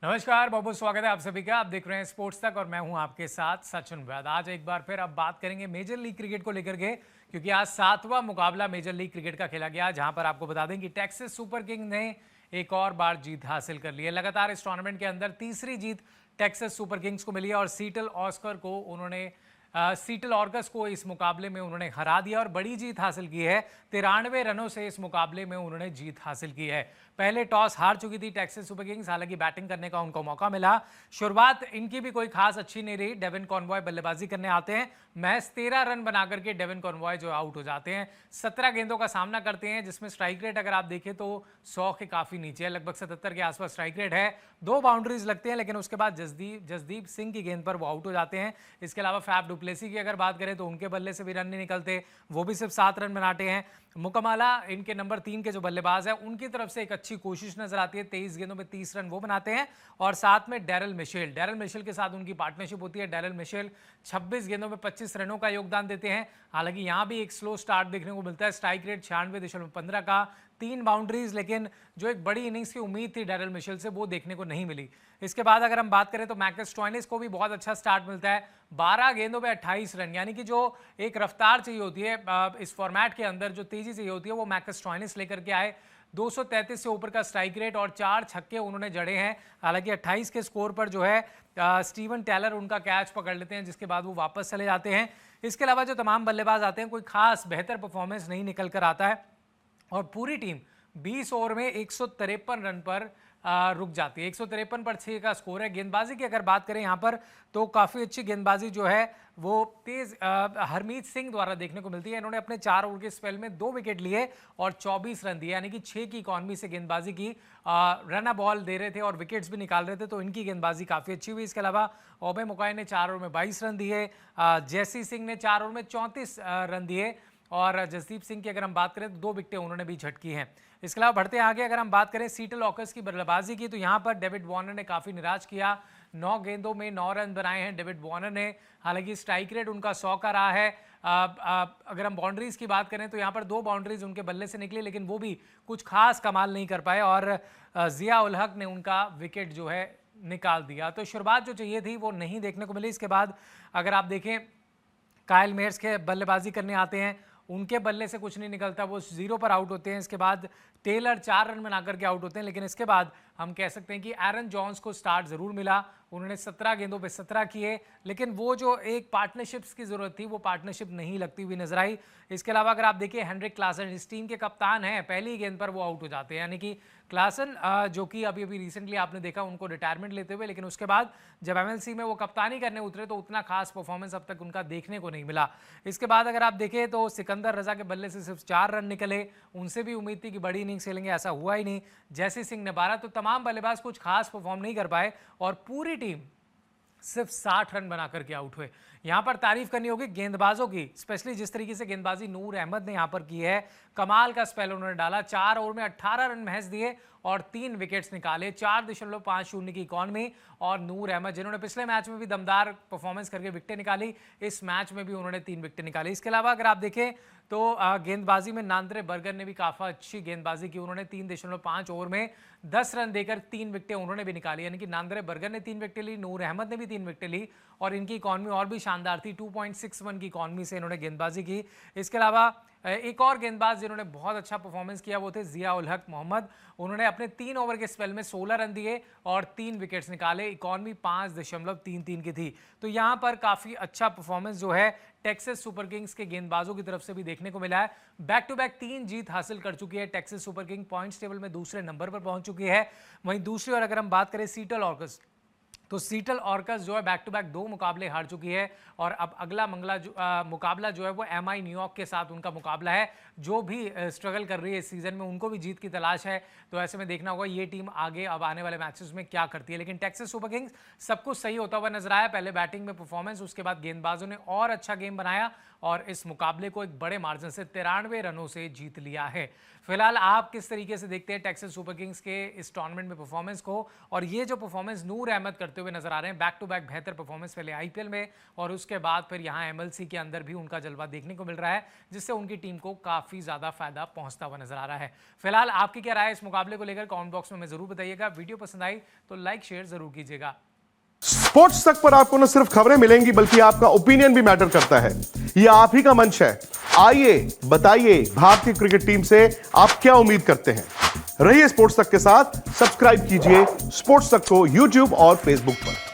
नमस्कार, बहुत बहुत स्वागत है आप सभी का। आप देख रहे हैं स्पोर्ट्स तक और मैं हूं आपके साथ सचिन वैद। आज एक बार फिर अब बात करेंगे मेजर लीग क्रिकेट को लेकर के, क्योंकि आज 7वां मुकाबला मेजर लीग क्रिकेट का खेला गया, जहां पर आपको बता दें कि टेक्सास सुपर किंग ने एक और बार जीत हासिल कर ली है। लगातार इस टूर्नामेंट के अंदर तीसरी जीत टेक्सास सुपर किंग्स को मिली है और सीटल ऑर्कस को इस मुकाबले में उन्होंने हरा दिया और बड़ी जीत हासिल की है। 93 रनों से इस मुकाबले में उन्होंने जीत हासिल की है। पहले टॉस हार चुकी थी टेक्सास सुपर किंग्स, हालांकि बैटिंग करने का उनको मौका मिला। शुरुआत इनकी भी कोई खास अच्छी नहीं रही। डेविन कॉनवॉय बल्लेबाजी करने आते हैं, महज 13 रन बनाकर के डेविन कॉनवॉय जो आउट हो जाते हैं। 17 गेंदों का सामना करते हैं, जिसमें स्ट्राइक रेट अगर आप देखें तो 100 के काफी नीचे है, लगभग 77 के आसपास स्ट्राइक रेट है। 2 बाउंड्रीज लगते हैं, लेकिन उसके बाद जसदीप सिंह की गेंद पर वो आउट हो जाते हैं। इसके अलावा फैफ डुप्लेसी की अगर बात करें तो उनके बल्ले से भी रन नहीं निकलते, वो भी सिर्फ 7 रन बनाते हैं। मुकमाला इनके नंबर 3 के जो बल्लेबाज है, उनकी तरफ से एक अच्छी कोशिश नजर आती है। 23 गेंदों में 30 रन वो बनाते हैं और साथ में डैरल मिशेल के साथ उनकी पार्टनरशिप होती है। डैरल मिशेल 26 गेंदों में 25 रनों का योगदान देते हैं। हालांकि यहां भी एक स्लो स्टार्ट देखने को मिलता है। स्ट्राइक रेट 96.15 का, 3 बाउंड्रीज, लेकिन जो एक बड़ी इनिंग्स की उम्मीद थी डैरल मिशेल से, वो देखने को नहीं मिली। इसके बाद अगर हम बात करें तो मैकस स्टोइनिस को भी बहुत अच्छा स्टार्ट मिलता है। 12 गेंदों में 28 रन, यानी कि जो एक रफ्तार चाहिए होती है इस फॉर्मेट के अंदर, जो तेजी चाहिए होती है, वो मैकस स्टोइनिस लेकर के आए। 233 से ऊपर का स्ट्राइक रेट और 4 छक्के उन्होंने जड़े हैं। हालांकि 28 के स्कोर पर जो है स्टीवन टेलर उनका कैच पकड़ लेते हैं, जिसके बाद वो वापस चले जाते हैं। इसके अलावा जो तमाम बल्लेबाज आते हैं, कोई खास बेहतर परफॉर्मेंस नहीं निकल कर आता है और पूरी टीम 20 ओवर में 153 रन पर रुक जाती है। 153 पर 6 का स्कोर है। गेंदबाजी की अगर बात करें यहाँ पर तो काफ़ी अच्छी गेंदबाजी जो है वो तेज हरमीत सिंह द्वारा देखने को मिलती है। इन्होंने अपने 4 ओवर के स्पेल में 2 विकेट लिए और 24 रन दिए, यानी कि 6 की इकॉनमी से गेंदबाजी की। रन बॉल दे रहे थे और विकेट्स भी निकाल रहे थे, तो इनकी गेंदबाजी काफ़ी अच्छी हुई। इसके अलावा ओबे मुकाई ने 4 ओवर में 22 रन दिए। जैसी सिंह ने 4 ओवर में 34 रन दिए और जसदीप सिंह की अगर हम बात करें तो 2 विकेटें उन्होंने भी झटकी हैं। इसके अलावा बढ़ते आगे अगर हम बात करें सीटल ऑकर्स की बल्लेबाजी की, तो यहाँ पर डेविड वार्नर ने काफ़ी निराश किया। 9 गेंदों में 9 रन बनाए हैं डेविड वार्नर ने। हालांकि स्ट्राइक रेट उनका 100 का रहा है। अगर हम बाउंड्रीज की बात करें तो यहाँ पर 2 बाउंड्रीज उनके बल्ले से निकली, लेकिन वो भी कुछ खास कमाल नहीं कर पाए और जिया उल हक ने उनका विकेट जो है निकाल दिया। तो शुरुआत जो चाहिए थी वो नहीं देखने को मिली। इसके बाद अगर आप देखें, कायल मेयर्स के बल्लेबाजी करने आते हैं, उनके बल्ले से कुछ नहीं निकलता, वो 0 पर आउट होते हैं। इसके बाद टेलर 4 रन बनाकर के आउट होते हैं, लेकिन इसके बाद हम कह सकते हैं कि एरन जॉन्स को स्टार्ट जरूर मिला। उन्होंने 17 गेंदों पे 17 किए, लेकिन वो जो एक पार्टनरशिप्स की जरूरत थी वो पार्टनरशिप नहीं लगती हुई नजर आई। इसके अलावा अगर आप देखिए, हेनरिक क्लासन इस टीम के कप्तान हैं, पहली गेंद पर वो आउट हो जाते हैं। यानी कि क्लासन जो कि अभी रिसेंटली आपने देखा उनको रिटायरमेंट लेते हुए, लेकिन उसके बाद जब एमएलसी में वो कप्तानी करने उतरे तो उतना खास परफॉर्मेंस अब तक उनका देखने को नहीं मिला। इसके बाद अगर आप देखें तो सिकंदर रजा के बल्ले से सिर्फ 4 रन निकले। उनसे भी उम्मीद थी कि बड़ी इनिंग्स खेलेंगे, ऐसा हुआ ही नहीं। जैसी सिंह ने 12, तो तमाम बल्लेबाज कुछ खास परफॉर्म नहीं कर पाए और पूरी टीम सिर्फ 60 रन बनाकर के आउट हुए। यहां पर तारीफ करनी होगी गेंदबाजों की, स्पेशली जिस तरीके से गेंदबाजी नूर अहमद ने यहां पर की है। कमाल का स्पेल उन्होंने डाला। 4 ओवर में 18 रन महज दिए और 3 विकेट्स निकाले। 4.50 की इकॉनमी और नूर अहमद, जिन्होंने पिछले मैच में भी दमदार परफॉर्मेंस करके विकेटें निकाली, इस मैच में भी उन्होंने 3 विकेटें निकाली। इसके अलावा अगर आप देखें तो गेंदबाजी में नांद्रे बर्गर ने भी काफ़ी अच्छी गेंदबाजी की। उन्होंने 3.5 ओवर में 10 रन देकर 3 विकेटें उन्होंने भी निकाली, यानी कि नांद्रे बर्गर ने 3 विकेटें ली, नूर अहमद ने भी 3 विकेटें ली और इनकी इकॉनमी और भी शानदार थी। 2.61 की इकॉनमी से इन्होंने गेंदबाजी की। इसके अलावा एक और गेंदबाज जिन्होंने बहुत अच्छा परफॉर्मेंस किया वो थे जिया उल हक मोहम्मद। उन्होंने अपने 3 ओवर के स्पेल में 16 रन दिए और 3 विकेट्स निकाले। इकॉनमी 5.33 की थी। तो यहाँ पर काफ़ी अच्छा परफॉर्मेंस जो है टेक्सास सुपर किंग्स के गेंदबाजों की तरफ से भी देखने को मिला है। बैक टू बैक 3 जीत हासिल कर चुकी है Texas super king, points table में दूसरे नंबर पर पहुंच चुकी है। वहीं दूसरी ओर अगर हम बात करें सीटल ऑर्कस, तो सीटल ऑर्कस जो है बैक टू बैक 2 मुकाबले हार चुकी है और अब अगला मुकाबला जो है वो एमआई न्यूयॉर्क के साथ उनका मुकाबला है, जो भी स्ट्रगल कर रही है इस सीजन में। उनको भी जीत की तलाश है, तो ऐसे में देखना होगा ये टीम आगे अब आने वाले मैचेस में क्या करती है। लेकिन टेक्सास सुपर किंग्स सब कुछ सही होता हुआ नजर आया। पहले बैटिंग में परफॉर्मेंस, उसके बाद गेंदबाजों ने और अच्छा गेम बनाया और इस मुकाबले को एक बड़े मार्जिन से 93 रनों से जीत लिया है। फिलहाल आप किस तरीके से देखते हैं टेक्सास सुपर किंग्स के इस टूर्नामेंट में परफॉर्मेंस को, और ये जो परफॉर्मेंस नूर अहमद करते हुए नजर आ रहे हैं, बैक टू बैक बेहतर परफॉर्मेंस पहले आईपीएल में और उसके बाद फिर यहाँ एमएलसी के अंदर भी उनका जलवा देखने को मिल रहा है, जिससे उनकी टीम को काफी ज्यादा फायदा पहुंचता हुआ नजर आ रहा है। फिलहाल आपकी क्या राय है इस मुकाबले को लेकर, कमेंट बॉक्स में हमें जरूर बताइएगा। वीडियो पसंद आई तो लाइक शेयर जरूर कीजिएगा। स्पोर्ट्स तक पर आपको न सिर्फ खबरें मिलेंगी बल्कि आपका ओपिनियन भी मैटर करता है। यह आप ही का मंच है। आइए बताइए, भारतीय क्रिकेट टीम से आप क्या उम्मीद करते हैं। रहिए स्पोर्ट्स तक के साथ, सब्सक्राइब कीजिए स्पोर्ट्स तक को यूट्यूब और फेसबुक पर।